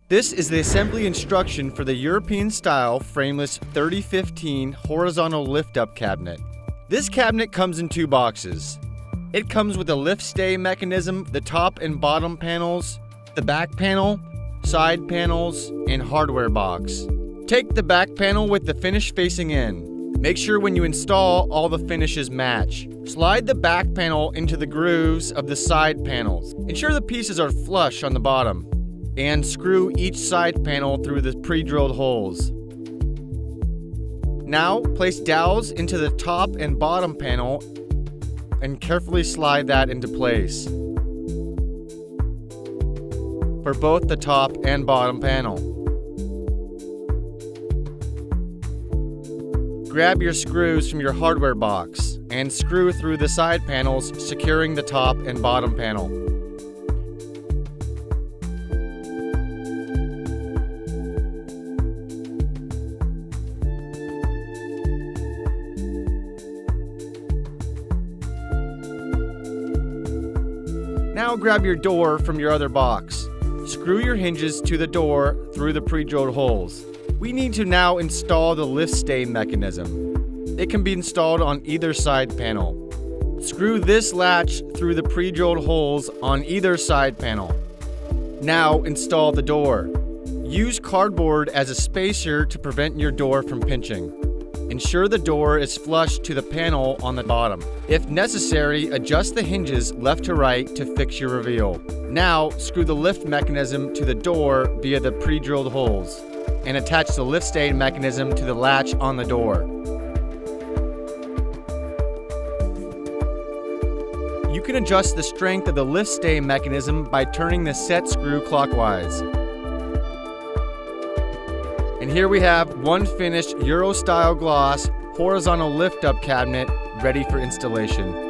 This is the assembly instruction for the European-style frameless 3015 horizontal lift-up cabinet. This cabinet comes in 2 boxes. It comes with a lift stay mechanism, the top and bottom panels, the back panel, side panels, and hardware box. Take the back panel with the finish facing in. Make sure when you install all the finishes match. Slide the back panel into the grooves of the side panels. Ensure the pieces are flush on the bottom. And screw each side panel through the pre-drilled holes. Now, place dowels into the top and bottom panel and carefully slide that into place for both the top and bottom panel. Grab your screws from your hardware box and screw through the side panels, securing the top and bottom panel. Now grab your door from your other box. Screw your hinges to the door through the pre-drilled holes. We need to now install the lift stay mechanism. It can be installed on either side panel. Screw this latch through the pre-drilled holes on either side panel. Now install the door. Use cardboard as a spacer to prevent your door from pinching. Ensure the door is flush to the panel on the bottom. If necessary, adjust the hinges left to right to fix your reveal. Now, screw the lift mechanism to the door via the pre-drilled holes and attach the lift stay mechanism to the latch on the door. You can adjust the strength of the lift stay mechanism by turning the set screw clockwise. And here we have one finished Euro-style gloss horizontal lift-up cabinet ready for installation.